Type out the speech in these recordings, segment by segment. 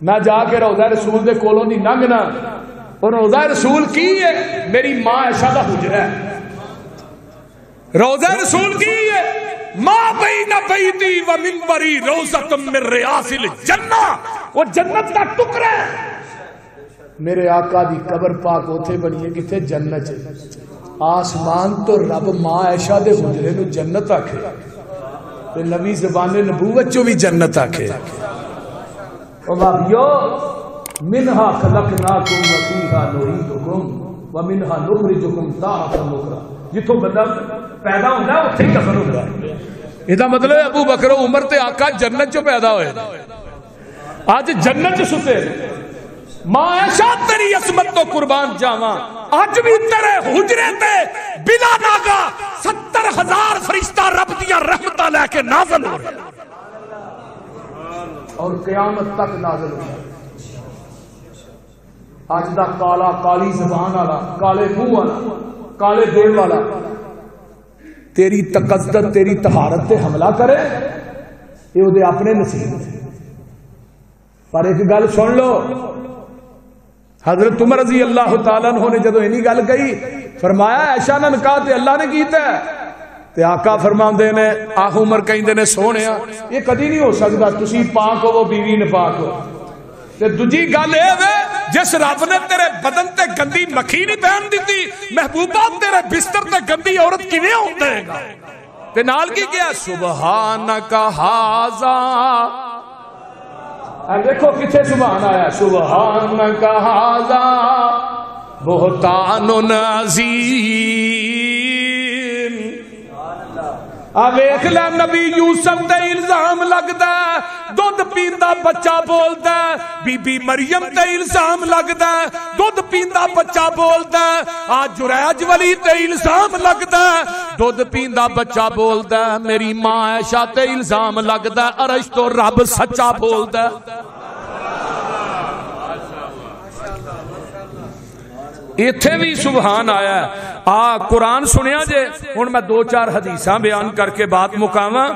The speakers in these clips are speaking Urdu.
میں جا کے روضہ رسول دے کولوں دی لنگنا، اور روضہ رسول کی ہے؟ میری ماں عائشہ دا حجرہ ہے۔ روضہ رسول کی ہے؟ ما بین بیتی و منبری روضۃ من ریاض الجنہ، وہ جنت کا ٹکڑا ہے۔ میرے آقا دی قبر پاک اوتھے بنی ہے کتے؟ جنت ہے۔ آسمان تو رب ماں عائشہ دے حجرے نو جنت آکھے، تے نبی زبان نبوت چو بھی جنت آکھے۔ او بھائیو، منہا خلقناکم وفیہا نعیدکم ومنہا نخرجکم تارۃ اخری، جتوں بندہ پیدا ہوتا ہے اتھے ہی دفن ہوتا ہے۔ یہ مطلب ابو بکر و عمر تے آقا جنت چو پیدا ہوئے، آج جنت چو ستے۔ ماں عائشہ تیری عصمت تو قربان جاواں، آج بھی تیرے حجرے تے بلا ناگا 70,000 فرشتہ رب دیا رحمتہ لے کے نازل ہو رہے اور قیامت تک نازل ہو رہے۔ آج دا کالا کالی زبان والا، کالے منہ والا، کالے دل والا تیری تقدس تیری طہارت تے حملہ کرے، یہ وہ دے اپنے نصیب۔ پر ایک گل سن لو، حضرت عمر رضی اللہ تعالیٰ عنہ نے جدو اینی گل کہی، فرمایا عائشہ نے نکاح تے اللہ نے کیتا ہے، تے آقا فرماندے نے آہ عمر کہندے نے سونیا یہ کدی نہیں ہو سکتا، تسی پاک ہو وہ بیوی نے پاک ہو۔ تے دوجی گل اے وے جس رب نے تیرے بدن تے گندی مکھی نہیں پہن دیتی، محبوبہ تیرے بستر تے گندی عورت کیویں ہون دے گا؟ تے نال کی کیا؟ سبحانک ھذا، دیکھو کتنے سبحان آیا، سبحانک ھذا بہتان عظیم۔ ویکھ لے نبی یوسف تے الزام لگدا ہے، دودھ پیندا بچہ بولدا ہے، بی بی مریم تے الزام لگدا ہے، دودھ پیندا بچہ بولدا ہے، آج جریج ولی تے الزام لگدا ہے، دودھ پیندا بچہ بولدا ہے، میری ماں عائشہ تے الزام لگدا ہے، عرش تو رب سچا بولدا ہے۔ ایتھے بھی سبحان آیا ہے۔ قرآن سنیا جے، ہن میں 2-4 حدیثاں بیان کر کے بات مکاواں۔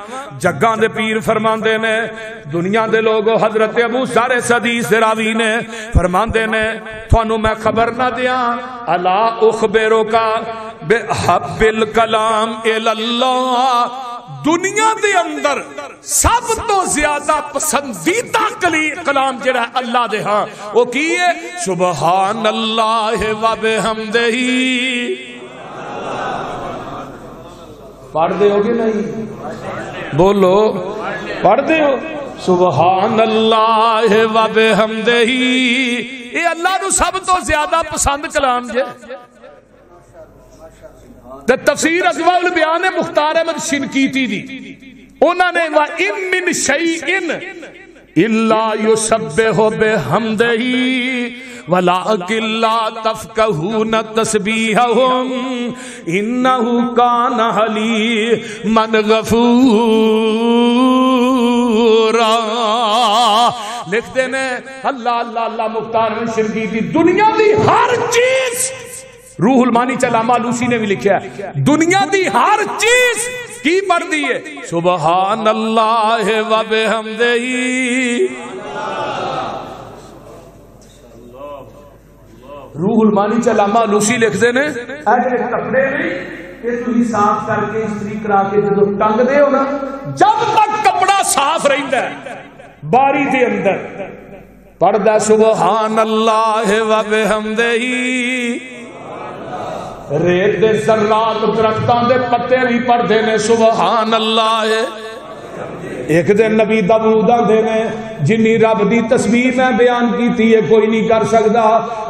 جگاں دے پیر فرماندے نے، دنیا دے لوگو، حضرت ابو ذر حدیث راوی نے فرماندے نے، تھانوں میں خبر نہ دیاں، الا اخبرک بحب الکلام الی اللہ، دنیا دے اندر سب تو زیادہ پسندیدہ کلام جڑا اللہ دے ہاں وہ کی ہے؟ سبحان اللہ و بحمدہ۔ پڑھ دے ہو گے نہیں؟ بولو پڑھ دے ہو؟ سبحان اللہ و بحمدہ، یہ اللہ نو سب تو زیادہ پسند کلام جے۔ تفسیر اضواء البیان مختار احمد شنقیطی دی، انہوں نے وَإِن مِّن شَيْءٍ إِلَّا يُسَبِّحُ بِحَمْدِهِ وَلَٰكِن لَّا تَفْقَهُونَ تَسْبِيحَهُمْ إِنَّهُ كَانَ حَلِيمًا غَفُورًا۔ لکھتے ہیں اللہ اللہ اللہ مختار احمد شنقیطی، دنیا دی ہر چیز، روح المانی علامہ لوسی نے بھی لکھا ہے، دنیا دی ہر چیز کی پڑھ دی ہے سبحان اللہ و بحمدہ۔ روح المانی علامہ لوسی لکھتے ہیں ایسے کپڑے میں کہ تھی صاف کر کے استری کرا کے جدو ٹنگ دے ہو نا، جب تک کپڑا صاف رہتا ہے باری دے اندر پڑھدا سبحان اللہ و بحمدہ۔ ریت دے ذرات درختاں دے پتے بھی پڑھدے نے سبحان اللہ۔ ایک دن نبی داؤد آندے نے جنی رب دی تسبیح میں بیان کیتی ہے کوئی نہیں کر سکدا،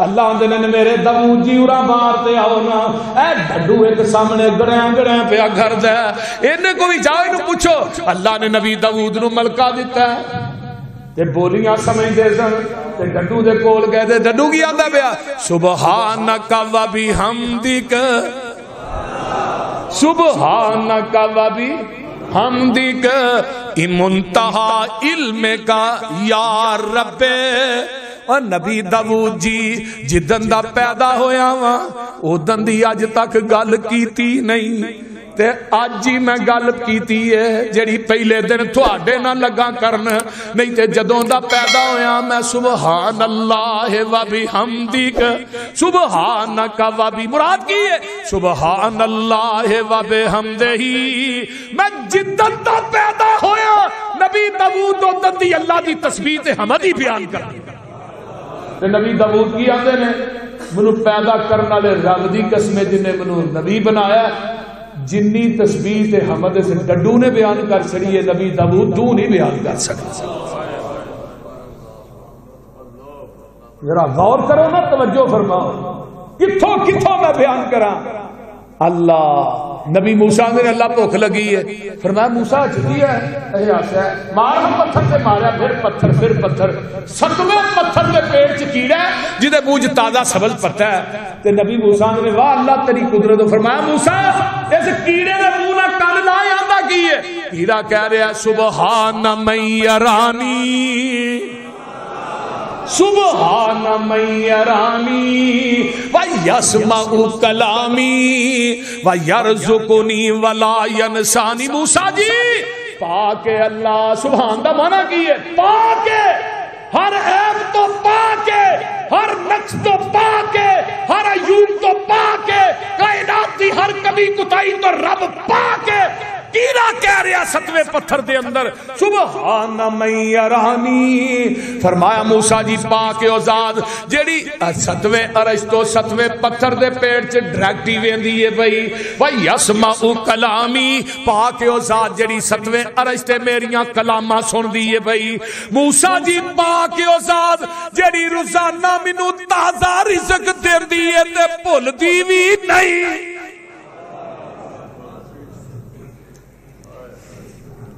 اللہ آندے نے میرے داؤد جی اورا باہر تے آؤ نا، اے ڈڈو ایک سامنے گڑیاں گڑیاں پیا گھردا ہے، اینے کو بھی جاؤ اینو پوچھو، اللہ نے نبی داؤد نو ملکہ دیتا ہے تے بولیاں سمجھ دے سن تے ڈڈو دے کول گئے دے، ڈڈو کی آندا پیا سبحانک و بحمدک، سبحانک و بحمدک منتہا علم کا یا رب۔ اور نبی داؤد جی جدن دا پیدا ہویا وا اودن دی اج تک گل کیتی نہیں، تے آج ہی میں گل کیتی ہے جڑی پہلے دن تھوڑے نہ لگا کرن، نہیں تے جدوں دا پیدا ہویا میں سبحان اللہ و بحمدک سبحانک و بی مراد کی ہے سبحان اللہ و بحمدہ، میں جدت دا پیدا ہویا نبی داؤد دودت دی اللہ دی تسبیح تے حمد ہی بیان کر تے نبی داؤد کی آندے نے منو پیدا کرنے والے رب دی قسم جن نے منو نبی بنایا، جنی تسبیح تے حمد سے ڈڈو نے بیان کر چھڑی ہے نبی داؤد تو نہیں بیان کر سکتا۔ ذرا غور کرو نا، توجہ فرماؤ، کتھوں کتھوں میں بیان کراں۔ اللہ نبی موسیٰ نے اللہ بھوک لگی ہے، فرمایا موسیٰ جدی ہے اے آسا ہے، مار ہم پتھر سے مارا، پھر پتھر 7ویں پتھر کے پیٹ چ کیڑا ہے جدے منہ چ تازہ سبز پتا ہے، تے نبی موسیٰ نے واہ اللہ تیری قدرت، فرمایا موسیٰ اس کیڑے دے منہ نہ کن لا آندا کی ہے؟ کیڑا کہہ رہا ہے سبحان من یرانی سبحان من یرانی ویسمع کلامی ویرزقنی ولا ینسانی۔ موسیٰ جی پاک اللہ، سبحان دا معنی کی ہے پاک، ہر عیب تو پاک، ہر نقص تو پاک، ہر عیوب تو پاک، کائنات کی ہر کمی کوتاہی تو رب پاک۔ کیڑا کہہ رہا 7ویں پتھر دے اندر سبحان من یرانی، فرمایا موسیٰ جی پاک او ذات جیڑی 7ویں عرش تو 7ویں پتھر دے پیٹ چ ڈائریکٹ ویندی ہے بھئی ویسمع کلامی، پاک او ذات جیڑی 7ویں عرش تے میریاں کلاماں سندی ہے بھئی موسیٰ جی پاک او ذات جیڑی روزانہ مینوں تازہ رزق دیندی ہے تے بھلدی وی نہیں۔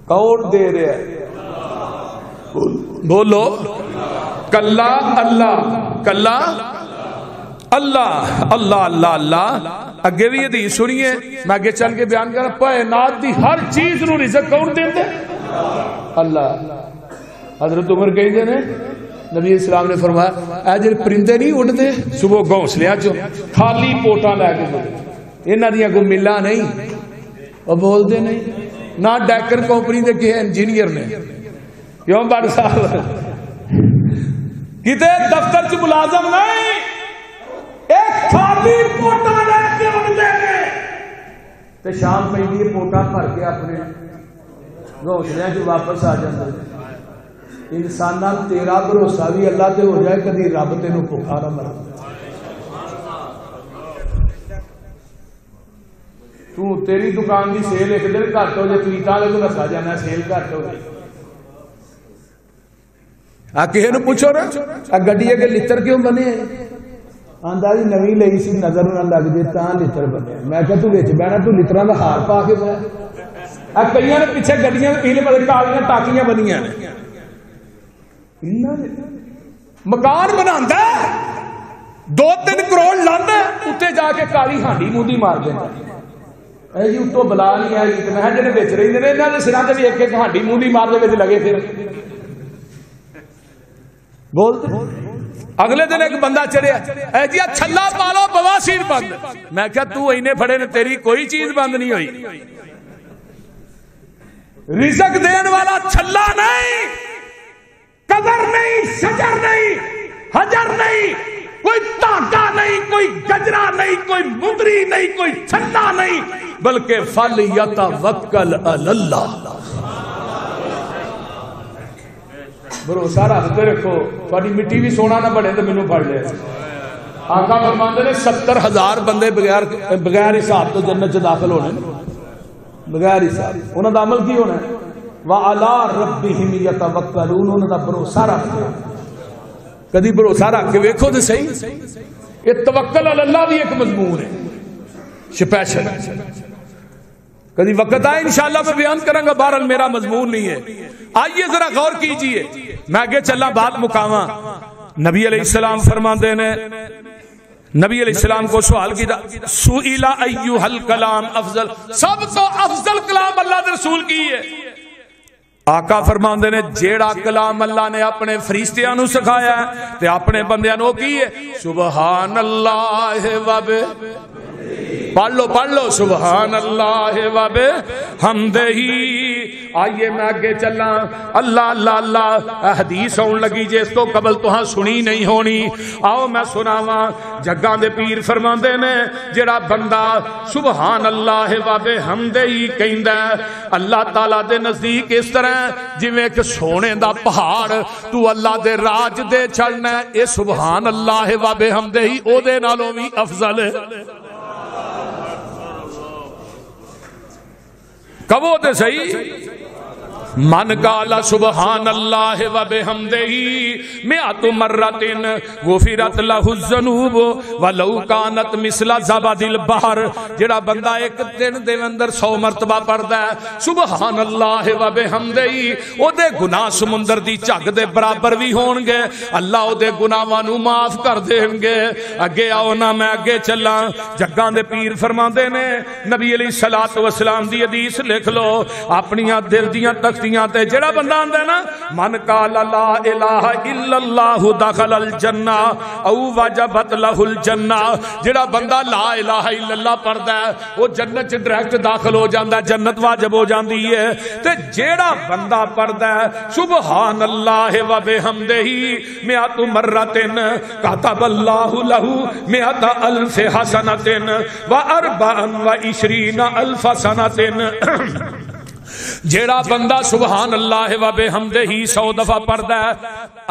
کون دے رہے ہیں؟ بولو کلا اللہ، کلا اللہ، اللہ اللہ اللہ۔ اگے بھی یہ سنیے، میں آگے چل کے بیان کر کائنات دی ہر چیز نو رزق کون دیندے؟ اللہ۔ حضرت عمر کہندے نے نبی اسلام نے فرمایا اے جڑے پرندے نہیں اڑدے صبح گھونسلیاں چوں خالی پوٹاں لے کے، انہاں دیاں کوئی ملاں نہیں، او بولدے نہیں، نہ ڈیکر کمپنی دے کہے انجینئر نے، کیوں بڑھ صاحب کتے دفتر چ ملازم نہیں، ایک خالی پوٹا لے کے اڑدے نے تے شام پیندی پوٹا بھر کے اپنے گھونسلیاں چ واپس آ جاندے۔ انساناں تیرا بھروسہ بھی اللہ تے ہو جائے کدی رب تینوں بھوکا نہ مرے۔ تو تیری دکان دی سیل ایک دن گھٹ ہو جائے تلیٹاں لے تو نسا جانا سیل گھٹ ہو گئی۔ کسی نو پوچھو نا گڈی اگے لتر کیوں بنے؟ آندا جی نویں لئی سی نظر نہ لگ جائے تاں لتر بنے۔ میں کہ تو وچ بہنا تو لتراں دا ہار پا کے بنا۔ کئیاں نے پیچھے گڈیاں پیلے بڑے کالیاں ٹاکیاں بنیاں نے، مکان بناندا 2-3 کروڑ لاندا اتنے جا کے کالی ہانڈی موندی مار دیندا اے جی اتوں بلا نہیں آئی تے میں جڑے وچ رہندے نے انہاں دے سراں تے بھی ایک ایک ہانڈی موندی مار دے وچ لگے پھر بولتے۔ اگلے دن ایک بندہ چڑھیا اے جی چھلا پا لو بواسیر بند، میں کہا تو اینے پھڑے نے تیری کوئی چیز بند نہیں ہوئی، رزق دین والا چھلا نہیں، قبر نہیں، شجر نہیں، حجر نہیں، کوئی تاکہ نہیں، کوئی گجرا نہیں، کوئی مدری نہیں، کوئی چھلا نہیں، بلکہ فَلْيَتَوَكَّلْ عَلَى اللَّهِ۔ بھروسہ رکھتے رکھو، تھوڑی مٹی بھی سونا نہ بڑھے تو مینوں پڑھ لے۔ آقا فرماندے نے 70,000 بندے بغیر حساب تو جنت چ داخل ہونے، بغیر حساب۔ انہاں دا عمل کی ہونا ہے؟ وَعَلَىٰ رَبِّهِمْ يَتَوَكَّلُونَ، انہاں دا بھروسہ رکھتے۔ کدی بھروسہ رکھ کے ویکھو تے صحیح، یہ توکل علی اللہ بھی ایک مضمون ہے سپیشل، کدی وقت آئے انشاءاللہ میں بیان کروں گا، بہرحال میرا مضمون نہیں ہے۔ آئیے ذرا غور کیجئے، میں آگے چلا بات مکاواں۔ نبی علیہ السلام فرماتے ہیں، نبی علیہ السلام کو سوال کیا سئل ایھا الکلام افضل، سب تو افضل کلام اللہ کے رسول کی ہے؟ آقا فرماندے نے جیڑا کلام اللہ نے اپنے فرشتیاں نو سکھایا ہے تے اپنے بندیاں نو کی ہے سبحان اللہ و پڑھ لو سبحان اللہ و بحمدہ۔ آئیے میں آگے چلا، اللہ اللہ اللہ حدیث آن لگی جس تو قبل تہاں سنی نہیں ہونی، آؤ میں سناواں۔ جگاں دے پیر فرماندے نے جڑا بندہ سبحان اللہ و بحمدہ کہندا ہے، اللہ تعالیٰ دے نزدیک اس طرح جویں کہ سونے دا پہاڑ تو اللہ دے راج دے چڑھنا ہے، اے سبحان اللہ و بحمدہ او دے نالوں بھی افضل ہے۔ کبو تے صحیح من قال سبحان اللہ و بحمدہ مئات مرۃ غفرت لہ الذنوب ولو کانت مثل زبد البحر۔ جڑا بندہ ایک دن دے اندر 100 مرتبہ پڑھدا ہے سبحان اللہ و بحمدہ، او دے گناہ سمندر دی جھگ دے برابر بھی ہون گے، اللہ او دے گناہاں نو معاف کر دین گے۔ اگے آؤ نا میں اگے چلاں۔ جگاں دے پیر فرماندے نے نبی علیہ الصلوۃ والسلام دی حدیث لکھ لو اپنی دل دیاں تے جڑا بندہ آندا ہے نا من قال لا الہ الا اللہ دخل الجنہ او وجبت لہ الجنہ، جڑا بندہ لا الہ الا اللہ پڑھدا ہے وہ جنت چ ڈائریکٹ داخل ہو جاندا ہے، جنت واجب ہو جاندی ہے۔ تے جڑا بندہ پڑھدا ہے سبحان اللہ و بحمدہ مئات مرۃ کتب اللہ لہ مئات الف حسنۃ و 24 الف سنۃ۔ جیڑا بندہ سبحان اللہ و بحمدہ 100 دفعہ پڑھدا ہے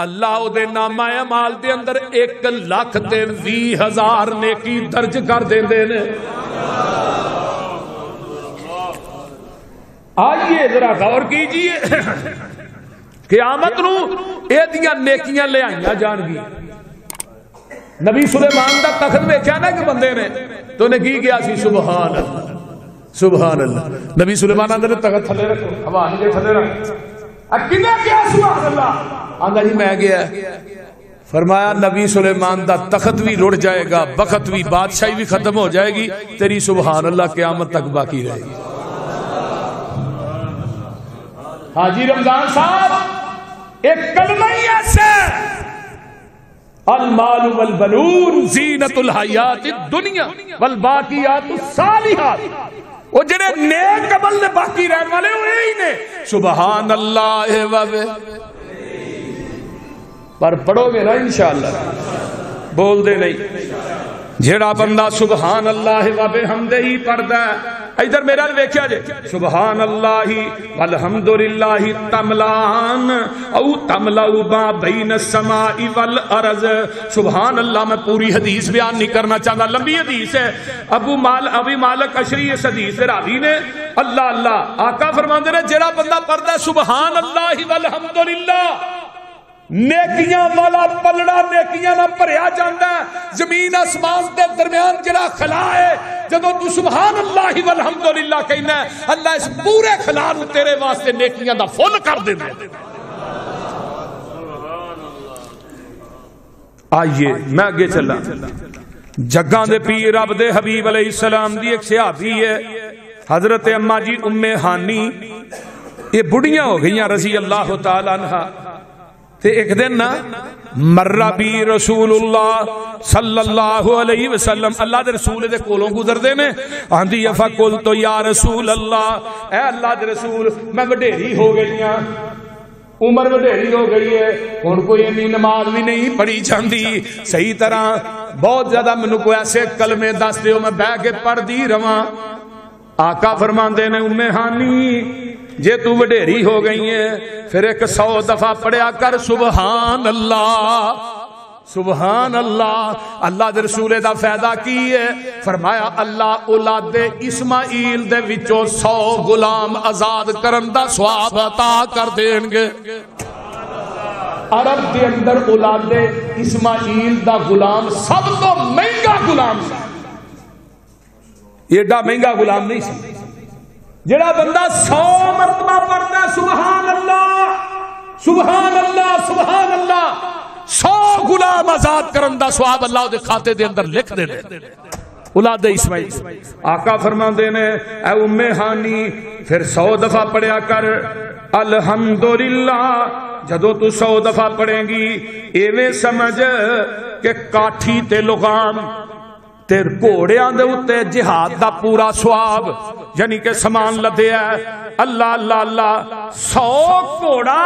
اللہ او دے نامہ اعمال دے اندر 1,20,000 نیکی درج کر دیندے نے۔ آئیے ذرا غور کیجئے، قیامت نو اے دیاں نیکیاں لے آئیاں جان گی۔ نبی سلیمان دا تخت ویکھیا نا کہ بندے نے تو نے کی کیا سی سبحان اللہ سبحان اللہ۔ نبی سلیمان آندے نے تخت تھلے رکھو، ہوا نہیں دے تھلے رکھو، اکیلے کیا سبحان اللہ آندا جی میں گیا۔ فرمایا نبی سلیمان دا تخت بھی رڑ جائے گا، وقت بھی، بادشاہی بھی ختم ہو جائے گی، تیری سبحان اللہ قیامت تک باقی رہے گی۔ حاجی رمضان صاحب ایک کلمہ ہی ایسا المال والبنون زینت الحیات الدنیا والباقیات الصالحات، وہ جڑے نیک عمل نے باقی رہنے والے وہی نے سبحان اللہ و پر پڑھو گے نا انشاءاللہ، بول دے نہیں۔ جڑا بندہ سبحان اللہ و بحمدہ پڑھدا ہے، ادھر میرا ویکھیا جے سبحان اللہ والحمدللہ تملان او تملا ما بین السماء والارض۔ سبحان اللہ میں پوری حدیث بیان نہیں کرنا چاہتا، لمبی حدیث ہے، ابو مالک اشری اس حدیث راوی نے اللہ اللہ آقا فرماندے نے جڑا بندہ پڑھدا ہے سبحان اللہ والحمدللہ، نیکیاں والا پلڑا نیکیاں نہ بھریا جاندا ہے۔ زمین آسمان دے درمیان جڑا خلا ہے، جدوں تو سبحان اللہ والحمدللہ کہنا ہے اللہ اس پورے خلا نو تیرے واسطے نیکیاں دا فل کر دیندا ہے۔ آئیے میں آگے چلا۔ جگاں دے پیر رب دے حبیب علیہ السلام دی ایک صحابی ہے حضرت اماں جی ام ہانی، یہ بڑھیاں ہو گئیاں رضی اللہ تعالی عنہ۔ تے ایک دن نا مرہ بی رسول اللہ صلی اللہ علیہ وسلم، اللہ دے رسول دے کولوں گزر دے نے، آندھی فقلت یا رسول اللہ، اے اللہ دے رسول میں وڈیری ہو گئی ہاں، عمر وڈیری ہو گئی ہے، ہن کوئی اتنی نماز بھی نہیں پڑھی جاندی صحیح طرح، بہت زیادہ مینوں کوئی ایسے کلمے دس دیو میں بیٹھ کے پڑھ دی رواں۔ آقا فرماندے نے ام ہانی جے تو وڈیری ہو گئی ہے پھر 100 دفعہ پڑھیا کر سبحان اللہ سبحان اللہ۔ اللہ دے رسول دا فائدہ کی ہے؟ فرمایا اللہ اولاد اسماعیل دے وچوں 100 غلام آزاد کرن دا ثواب عطا کر دین گے۔ عرب دے اندر اولاد اسماعیل دا غلام سب تو مہنگا غلام سی، ایڈا مہنگا غلام نہیں سی۔ جڑا بندہ 100 مرتبہ پڑھتا سبحان اللہ سبحان اللہ سبحان اللہ، 100 غلام آزاد کرن دا ثواب اللہ دے کھاتے دے اندر لکھ دے دے اولاد اسماعیل۔ آقا فرماندے نے اے ام ہانی پھر 100 دفعہ پڑھیا کر الحمدللہ۔ جدو تو 100 دفعہ پڑھیں گی ایویں سمجھ کہ کاٹھی تے لغام تے گھوڑیاں دے اتے جہاد دا پورا ثواب یعنی کہ سامان لدیا ہے اللہ اللہ اللہ 100 گھوڑا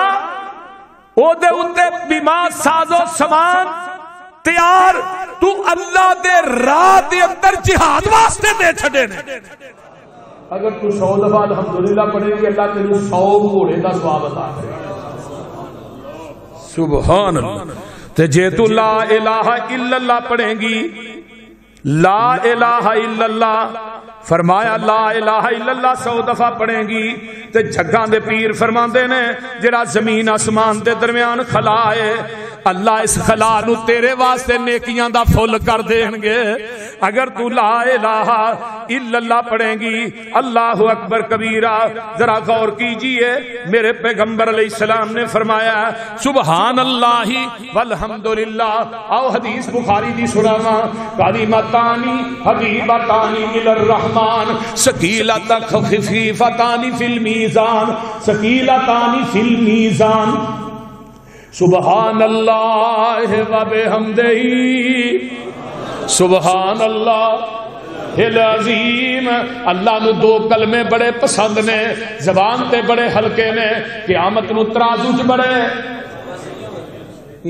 او دے اتے بیما سازو سامان تیار تو اللہ دے راہ دے اندر جہاد واسطے دے چھڑے نے اگر تو 100 دفعہ الحمدللہ پڑھے گی اللہ تیرے 100 گھوڑے دا ثواب عطا کرے سبحان اللہ تے جے تو لا الہ الا اللہ پڑھیں گی لا الہ الا اللہ فرمایا لا الہ الا اللہ 100 دفعہ پڑھیں گی تے جھگاں دے پیر فرماندے نے جڑا زمین آسمان دے درمیان خلا ہے اللہ اس خلا نو تیرے واسطے نیکیاں دا فل کر دیں گے اگر تو لا الہ الا اللہ پڑھیں گی اللہ اکبر کبیرہ ذرا غور کیجئے میرے پیغمبر علیہ السلام نے فرمایا سبحان اللہ والحمدللہ او حدیث بخاری دی سناواں کلمتانی حبیبتانی الی الرحمن ثقیلتان خفیفتان فی المیزان ثقیلتان فی المیزان سبحان اللہ و بحمدہ سبحان اللہ العظیم اللہ نو 2 کلمے بڑے پسند نے زبان تے بڑے ہلکے نے قیامت نو ترازو چ بڑے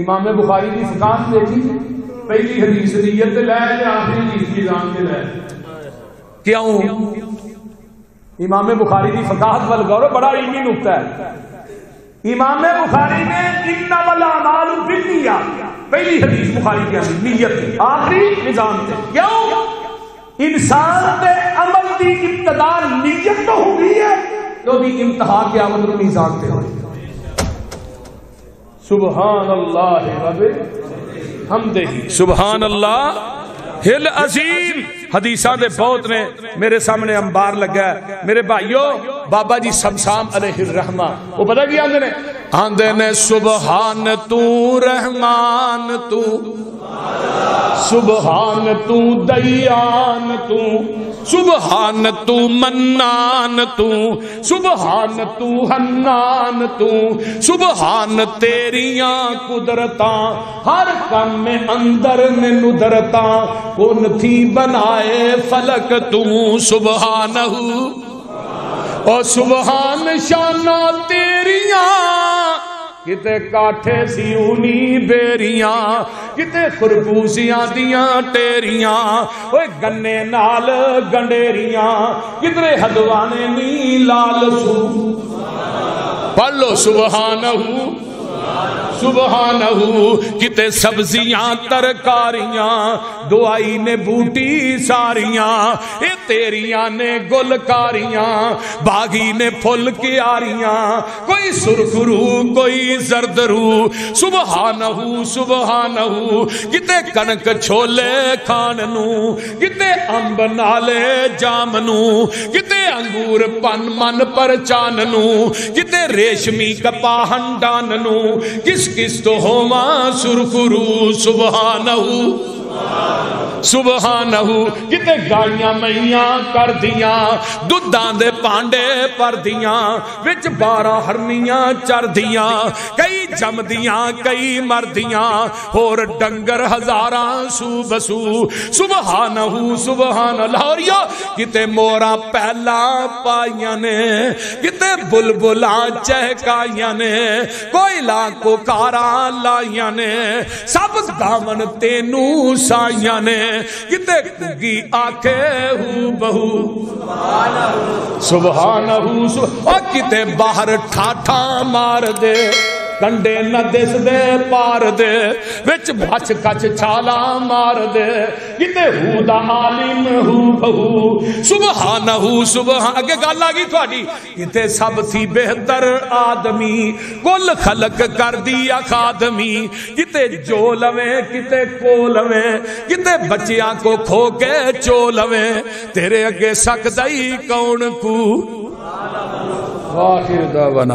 امام بخاری دی فقاہت دیکھی پہلی حدیث نیت لے تے آخری حدیث میزان تے لے کیوں امام بخاری دی فقاہت ول غور بڑا علمی نقطہ ہے امام بخاری نے انما الاعمال بالنیات پہلی حدیث بخاری کی نیت آخری میزان تے کیوں انسان دے عمل دی ابتدا نیت تو ہوئی ہے تو دی انتہا قیامت کے میزان تے ہوئی سبحان اللہ رب حمدہ سبحان اللہ العظیم حدیثاں دے بہت نے میرے سامنے انبار لگا ہے میرے بھائیو بابا جی سمسام علیہ الرحمہ وہ پتہ کیا آندے نے سبحان تو رحمان تو سبحان تو دیان تو سبحان تو منان تو سبحان تو حنان تو سبحان تیریاں قدرتاں ہر کم میں اندر میں ندرتاں کون تھی بنائے فلک تو سبحانہ اور سبحان شانہ تیریاں کتے کاٹھے سیونی بیریاں کتے خربوزیاں دیاں ٹیریاں اوے گنے نال گنڈیریاں کتنے ہدوانے نی لال سو پڑھ لو سبحانہ سبحانہ کتے سبزیاں ترکاریاں دعائی نے بوٹی ساریاں اے تیریاں نے گلکاریاں باغی نے پھل کیاریاں کوئی سرخ رو کوئی زرد رو سبحانہ سبحانہ کتے کنک چھولے کھاننو کتے امب نالے جامنو کتے انگور پن من پر چاننو کتے ریشمی کپاہن ڈاننو کس کس تو ہوما سرخرو سبحانہ سبحانہ کتے گائیاں میاں کر دیاں دودھاں دے پانڈے پر دیاں وچ 12 ہرنیاں چر دیاں کئی جم دیاں کئی مر دیاں اور ڈنگر ہزاراں سو بسو سبحانہ سبحان اللہ کتے موراں پہلا پائیاں نے کتے بلبلاں چہکائیاں نے کوئی لاکھوں کاراں لائیاں نے سب دامن تینوں سائیاں نے کتے کگی آکھے ہو بہو سبحانہ اور کتے باہر ٹھاٹھا مار دے کنڈے نہ دس دے پار دے وچ بچ کچ چھالا مار دے کتے ہو دا عالم ہو بہو سبحانہ سبحان اگے گل آگئی تھوڑی کتے سب تھی بہتر آدمی کل خلق کر دیا خادمی کتے جو لویں کتے کو لویں کتے بچیاں کو کھو کے چو لویں تیرے اگے سکدائی کون کو آخر دعوانا